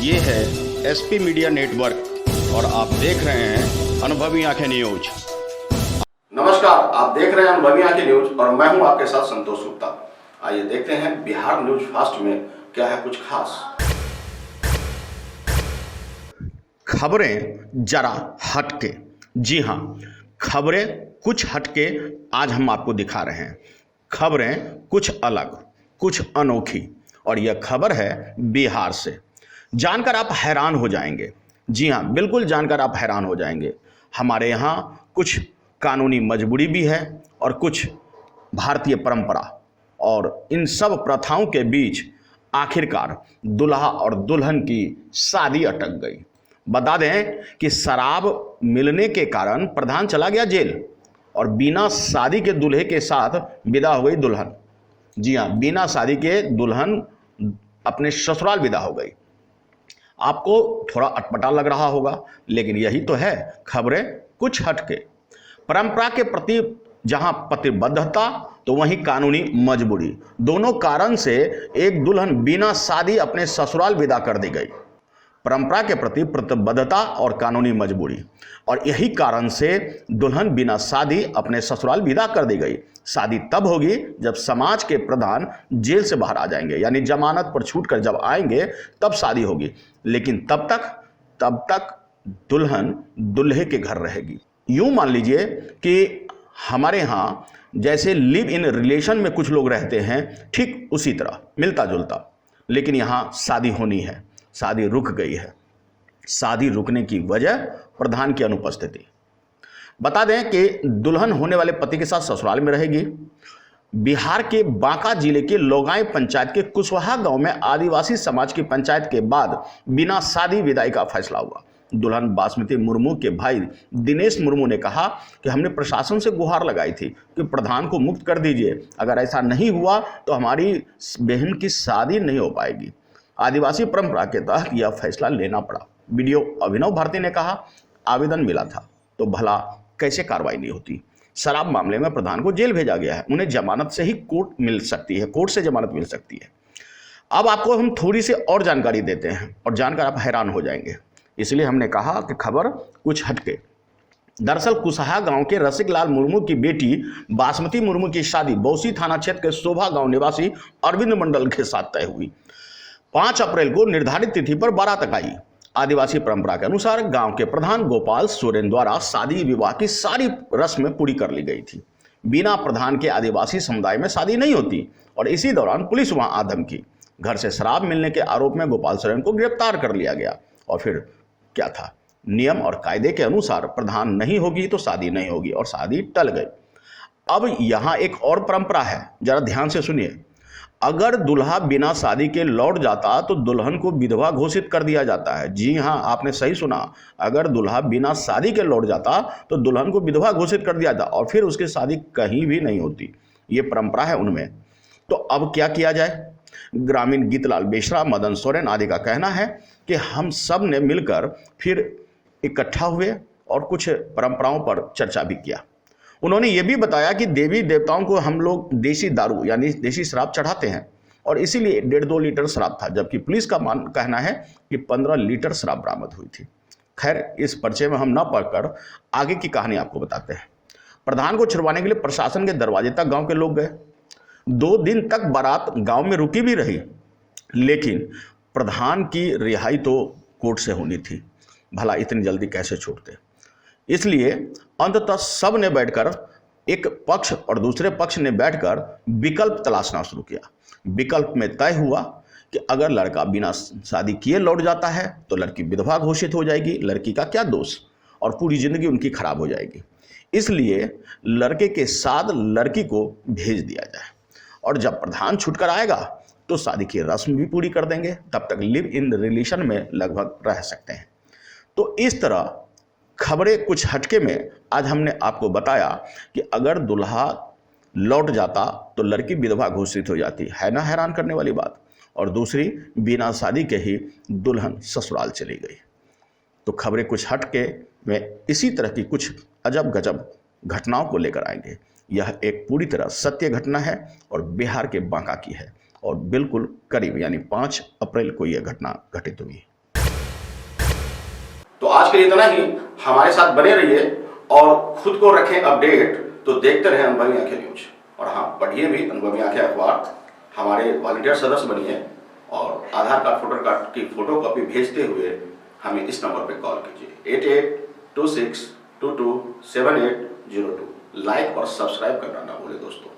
ये है SP media network और आप देख रहे हैं अनुभवी आंखें न्यूज। नमस्कार, आप देख रहे हैं अनुभवी आंखें न्यूज और मैं हूं आपके साथ संतोष गुप्ता। आइए देखते हैं बिहार न्यूज फास्ट में क्या है कुछ खास खबरें जरा हटके। जी हाँ, खबरें कुछ हटके आज हम आपको दिखा रहे हैं। खबरें कुछ अलग, कुछ अनोखी, और यह खबर है बिहार से। जानकर आप हैरान हो जाएंगे। जी हाँ, बिल्कुल जानकर आप हैरान हो जाएंगे। हमारे यहाँ कुछ कानूनी मजबूरी भी है और कुछ भारतीय परंपरा, और इन सब प्रथाओं के बीच आखिरकार दुल्हा और दुल्हन की शादी अटक गई। बता दें कि शराब मिलने के कारण प्रधान चला गया जेल और बिना शादी के दूल्हे के साथ विदा हो गई दुल्हन। जी हाँ, बिना शादी के दुल्हन अपने ससुराल विदा हो गई। आपको थोड़ा अटपटा लग रहा होगा, लेकिन यही तो है खबरें कुछ हटके। परंपरा के प्रति जहां प्रतिबद्धता तो वहीं कानूनी मजबूरी, दोनों कारण से एक दुल्हन बिना शादी अपने ससुराल विदा कर दी गई। परंपरा के प्रति प्रतिबद्धता और कानूनी मजबूरी, और यही कारण से दुल्हन बिना शादी अपने ससुराल विदा कर दी गई। शादी तब होगी जब समाज के प्रधान जेल से बाहर आ जाएंगे, यानी जमानत पर छूटकर जब आएंगे तब शादी होगी। लेकिन तब तक दुल्हन दूल्हे के घर रहेगी। यूं मान लीजिए कि हमारे यहाँ जैसे लिव इन रिलेशन में कुछ लोग रहते हैं, ठीक उसी तरह मिलता जुलता। लेकिन यहाँ शादी होनी है, शादी रुक गई है। शादी रुकने की वजह प्रधान की अनुपस्थिति। बता दें कि दुल्हन होने वाले पति के साथ ससुराल में रहेगी। बिहार के बांका जिले के लोगाई पंचायत के कुशवाहा गांव में आदिवासी समाज की पंचायत के बाद बिना शादी विदाई का फैसला हुआ। दुल्हन बासमती मुर्मू के भाई दिनेश मुर्मू ने कहा कि हमने प्रशासन से गुहार लगाई थी कि प्रधान को मुक्त कर दीजिए, अगर ऐसा नहीं हुआ तो हमारी बहन की शादी नहीं हो पाएगी। आदिवासी परंपरा के तहत यह फैसला लेना पड़ा। वीडियो अभिनव भारती ने कहा, आवेदन मिला था तो भला कैसे कार्रवाई नहीं होती। शराब मामले में प्रधान को जेल भेजा गया है, उन्हें जमानत से ही कोर्ट मिल सकती है, कोर्ट से जमानत मिल सकती है। अब आपको हम थोड़ी सी और जानकारी देते हैं और जानकर आप हैरान हो जाएंगे, इसलिए हमने कहा कि खबर कुछ हटके। दरअसल कुशवाहा गांव के रसिक लाल मुर्मू की बेटी बासमती मुर्मू की शादी बौसी थाना क्षेत्र के शोभा गांव निवासी अरविंद मंडल के साथ तय हुई। 5 अप्रैल को निर्धारित तिथि पर बारात आई। आदिवासी परंपरा के अनुसार गांव के प्रधान गोपाल सोरेन द्वारा शादी विवाह की सारी रस्में पूरी कर ली गई थी। बिना प्रधान के आदिवासी समुदाय में शादी नहीं होती, और इसी दौरान पुलिस वहां आ धमकी। घर से शराब मिलने के आरोप में गोपाल सोरेन को गिरफ्तार कर लिया गया। और फिर क्या था, नियम और कायदे के अनुसार प्रधान नहीं होगी तो शादी नहीं होगी, और शादी टल गई। अब यहाँ एक और परंपरा है, जरा ध्यान से सुनिए। अगर दुल्हा बिना शादी के लौट जाता तो दुल्हन को विधवा घोषित कर दिया जाता है। जी हाँ, आपने सही सुना, अगर दुल्हा बिना शादी के लौट जाता तो दुल्हन को विधवा घोषित कर दिया जाता और फिर उसकी शादी कहीं भी नहीं होती। ये परंपरा है उनमें। तो अब क्या किया जाए? ग्रामीण गीतलाल बेसरा, मदन सोरेन आदि का कहना है कि हम सब ने मिलकर फिर इकट्ठा हुए और कुछ परंपराओं पर चर्चा भी किया। उन्होंने ये भी बताया कि देवी देवताओं को हम लोग देसी दारू यानी देसी शराब चढ़ाते हैं, और इसीलिए 1.5-2 लीटर शराब था, जबकि पुलिस का कहना है कि 15 लीटर शराब बरामद हुई थी। खैर, इस पर्चे में हम न पढ़कर आगे की कहानी आपको बताते हैं। प्रधान को छुड़वाने के लिए प्रशासन के दरवाजे तक गांव के लोग गए। 2 दिन तक बारात गांव में रुकी भी रही, लेकिन प्रधान की रिहाई तो कोर्ट से होनी थी। भला इतनी जल्दी कैसे छोड़ते? इसलिए अंततः सब ने बैठकर, एक पक्ष और दूसरे पक्ष ने बैठकर विकल्प तलाशना शुरू किया। विकल्प में तय हुआ कि अगर लड़का बिना शादी किए लौट जाता है तो लड़की विधवा घोषित हो जाएगी, लड़की का क्या दोष, और पूरी जिंदगी उनकी खराब हो जाएगी। इसलिए लड़के के साथ लड़की को भेज दिया जाए, और जब प्रधान छूटकर आएगा तो शादी की रस्म भी पूरी कर देंगे, तब तक लिव इन रिलेशन में लगभग रह सकते हैं। तो इस तरह खबरें कुछ हटके में आज हमने आपको बताया कि अगर दुल्हा लौट जाता तो लड़की विधवा घोषित हो जाती है ना, हैरान करने वाली बात। और दूसरी, बिना शादी के ही दुल्हन ससुराल चली गई। तो खबरें कुछ हटके में इसी तरह की कुछ अजब गजब घटनाओं को लेकर आएंगे। यह एक पूरी तरह सत्य घटना है और बिहार के बांका की है, और बिल्कुल करीब यानी 5 अप्रैल को यह घटना घटित हुई। तो आज के लिए इतना ही। हमारे साथ बने रहिए और खुद को रखें अपडेट। तो देखते रहें अनुभवी आंखें न्यूज। और हाँ, पढ़िए भी अनुभवी आंखें अखबार। हमारे वॉलंटियर सदस्य बनिए और आधार कार्ड, वोटर कार्ड की फोटो कॉपी भेजते हुए हमें इस नंबर पर कॉल कीजिए 8826227802। लाइक और सब्सक्राइब करना ना भूलें दोस्तों।